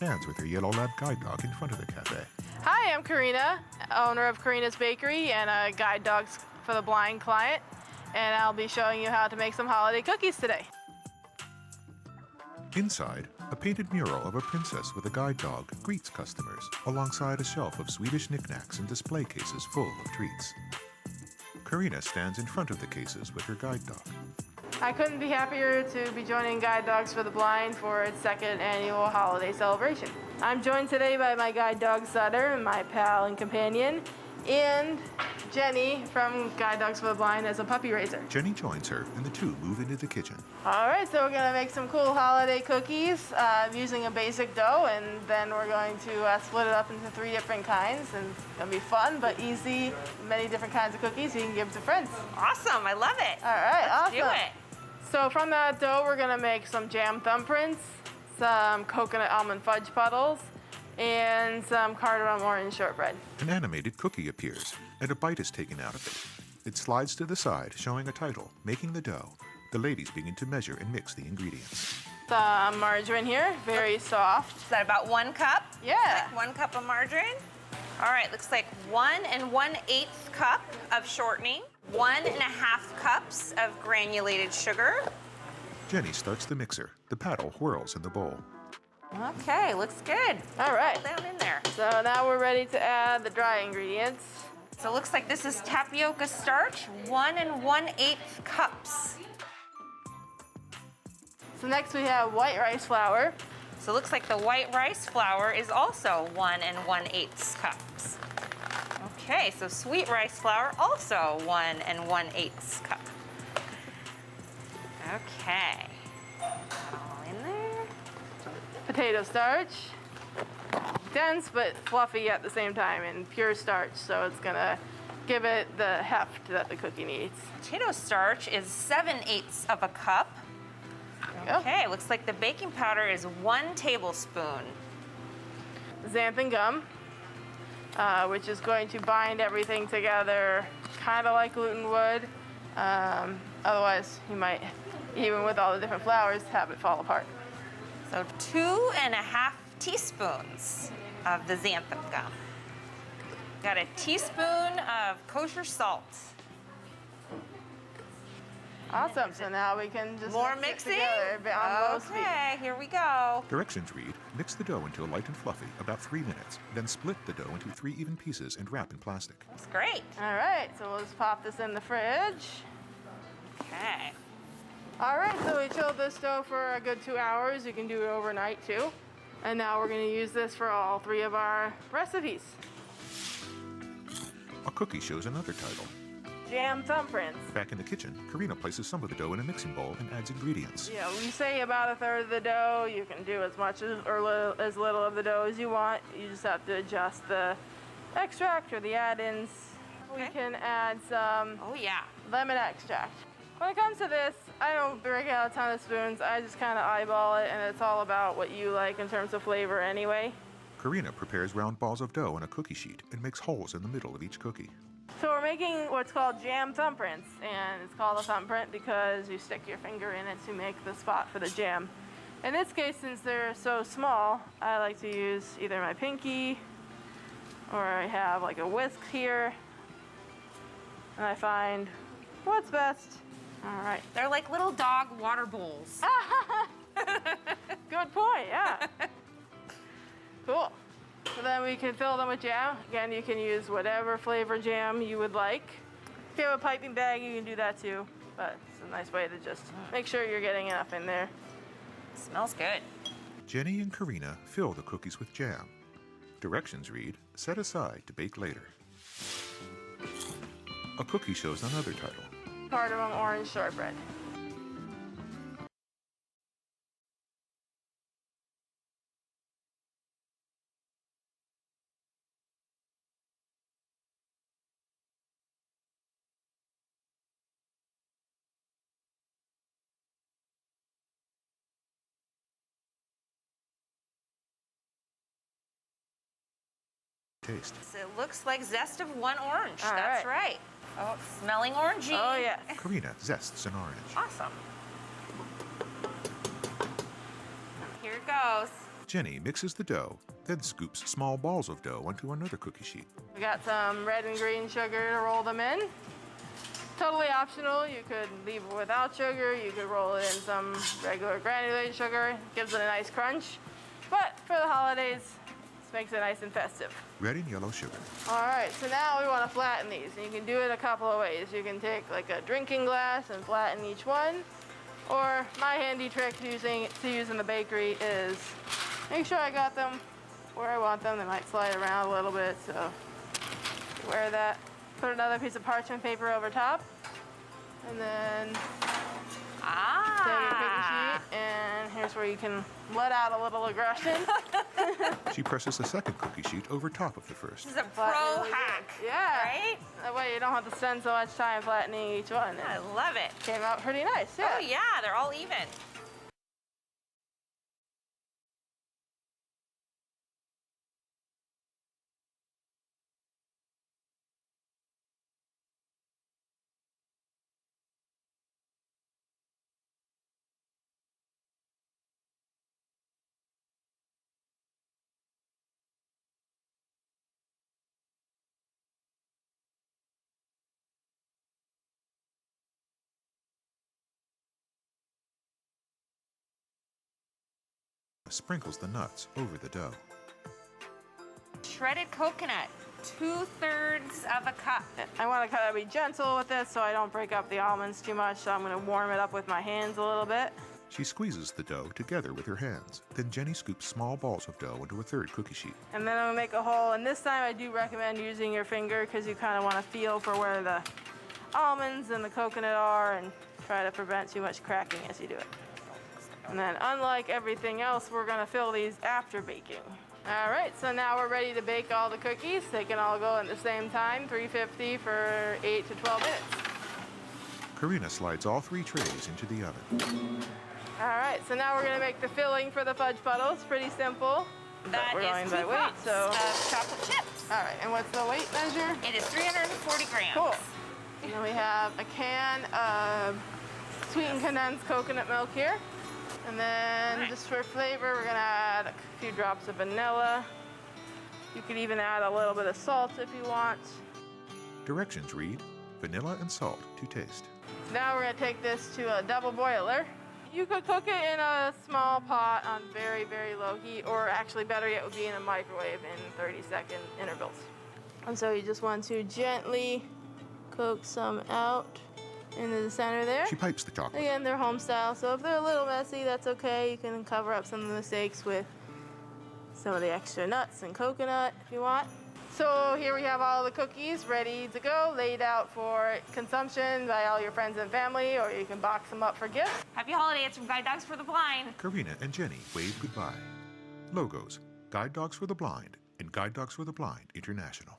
stands with her yellow lab guide dog in front of the cafe. Hi, I'm Karina, owner of Karina's Bakery and a Guide Dogs for the Blind client, and I'll be showing you how to make some holiday cookies today. Inside, a painted mural of a princess with a guide dog greets customers alongside a shelf of Swedish knickknacks and display cases full of treats. Karina stands in front of the cases with her guide dog. I couldn't be happier to be joining Guide Dogs for the Blind for its second annual holiday celebration. I'm joined today by my guide dog Sutter, my pal and companion, and Jenny from Guide Dogs for the Blind as a puppy raiser. Jenny joins her and the two move into the kitchen. All right, so we're gonna make some cool holiday cookies using a basic dough, and then we're going to split it up into 3 different kinds, and it's gonna be fun but easy. Many different kinds of cookies you can give to friends. Awesome, I love it. All right, Let's awesome. do it. So from that dough, we're gonna make some jam thumbprints, some coconut almond fudge puddles, and some cardamom orange shortbread. An animated cookie appears, and a bite is taken out of it. It slides to the side, showing a title, Making the Dough. The ladies begin to measure and mix the ingredients. Some margarine here, very soft. Is that about 1 cup? Yeah. Like 1 cup of margarine? All right, looks like 1 1/8 cup of shortening, 1 1/2 cups of granulated sugar. Jenny starts the mixer. The paddle whirls in the bowl. Okay, looks good. All right. All down in there. So now we're ready to add the dry ingredients. So it looks like this is tapioca starch, 1 1/8 cups. So next we have white rice flour. So it looks like the white rice flour is also 1 1/8 cups. Okay, so sweet rice flour also 1 1/8 cup. Okay, all in there. Potato starch. Dense but fluffy at the same time, and pure starch, so it's gonna give it the heft that the cookie needs. Potato starch is 7/8 of a cup. There you Okay, looks like the baking powder is 1 tablespoon. go. Xanthan gum, which is going to bind everything together, kind of like gluten would. Otherwise, you might, even with all the different flours, have it fall apart. So 2 1/2 teaspoons of the xanthan gum. Got a teaspoon of kosher salt. Awesome. So now we can just More mix mixing? it together a bit on low speed. Okay, here we go. Directions read, mix the dough until light and fluffy, about 3 minutes. Then split the dough into 3 even pieces and wrap in plastic. That's great. All right, so we'll just pop this in the fridge. Okay. All right, so we chilled this dough for a good 2 hours. You can do it overnight too. And now we're gonna use this for all 3 of our recipes. A cookie shows another title. Jam thumbprints. Back in the kitchen, Karina places some of the dough in a mixing bowl and adds ingredients. Yeah, we say about 1/3 of the dough. You can do as much or as little of the dough as you want. You just have to adjust the extract or the add-ins. We Okay. can add some Oh yeah. lemon extract. When it comes to this, I don't break out a ton of spoons. I just kind of eyeball it, and it's all about what you like in terms of flavor anyway. Karina prepares round balls of dough on a cookie sheet and makes holes in the middle of each cookie. So we're making what's called jam thumbprints, and it's called a thumbprint because you stick your finger in it to make the spot for the jam. In this case, since they're so small, I like to use either my pinky or I have like a whisk here, and I find what's best. All right. They're like little dog water bowls. Good point, yeah. Cool. So then we can fill them with jam. Again, you can use whatever flavor jam you would like. If you have a piping bag, you can do that too. But it's a nice way to just make sure you're getting enough in there. Smells good. Jenny and Karina fill the cookies with jam. Directions read, set aside to bake later. A cookie shows another title. Cardamom orange shortbread. Taste. So it looks like zest of 1 orange. All That's right. right. Oh, it's smelling orangey. Oh, yes. Karina zests an orange. Awesome. Here it goes. Jenny mixes the dough, then scoops small balls of dough onto another cookie sheet. We got some red and green sugar to roll them in. Totally optional. You could leave it without sugar. You could roll it in some regular granulated sugar. Gives it a nice crunch. But for the holidays, this makes it nice and festive. Red and yellow sugar. All right, so now we want to flatten these. And you can do it a couple of ways. You can take like a drinking glass and flatten each one. Or my handy trick to use in the bakery is make sure I got them where I want them. They might slide around a little bit, so wear that. Put another piece of parchment paper over top, and then take your cookie sheet, and here's where you can let out a little aggression. She presses a second cookie sheet over top of the first. This is a pro hack. Yeah. Right? That way you don't have to spend so much time flattening each one. I love it. Came out pretty nice, yeah. Oh yeah, they're all even. Sprinkles the nuts over the dough. Shredded coconut, 2/3 of a cup. I want to kind of be gentle with this so I don't break up the almonds too much, so I'm going to warm it up with my hands a little bit. She squeezes the dough together with her hands. Then Jenny scoops small balls of dough into a third cookie sheet. And then I'm going to make a hole, and this time I do recommend using your finger because you kind of want to feel for where the almonds and the coconut are and try to prevent too much cracking as you do it. And then unlike everything else, we're going to fill these after baking. All right, so now we're ready to bake all the cookies. They can all go at the same time, 350 for 8 to 12 minutes. Karina slides all 3 trays into the oven. All right, so now we're going to make the filling for the fudge puddles. Pretty simple. That we're going is by 2 weight, cups so. of chocolate chips. All right, and what's the weight measure? It is 340 grams. Cool. And then we have a can of sweetened condensed coconut milk here. And then just for flavor, we're gonna add a few drops of vanilla. You could even add a little bit of salt if you want. Directions read, vanilla and salt to taste. Now we're gonna take this to a double boiler. You could cook it in a small pot on very, very low heat, or actually better yet would be in a microwave in 30-second intervals. And so you just want to gently coax some out into the center there. She pipes the chocolate. Again, they're home style, so if they're a little messy, that's okay. You can cover up some of the mistakes with some of the extra nuts and coconut if you want. So here we have all the cookies ready to go, laid out for consumption by all your friends and family, or you can box them up for gifts. Happy holidays from Guide Dogs for the Blind. Karina and Jenny wave goodbye. Logos, Guide Dogs for the Blind and Guide Dogs for the Blind International.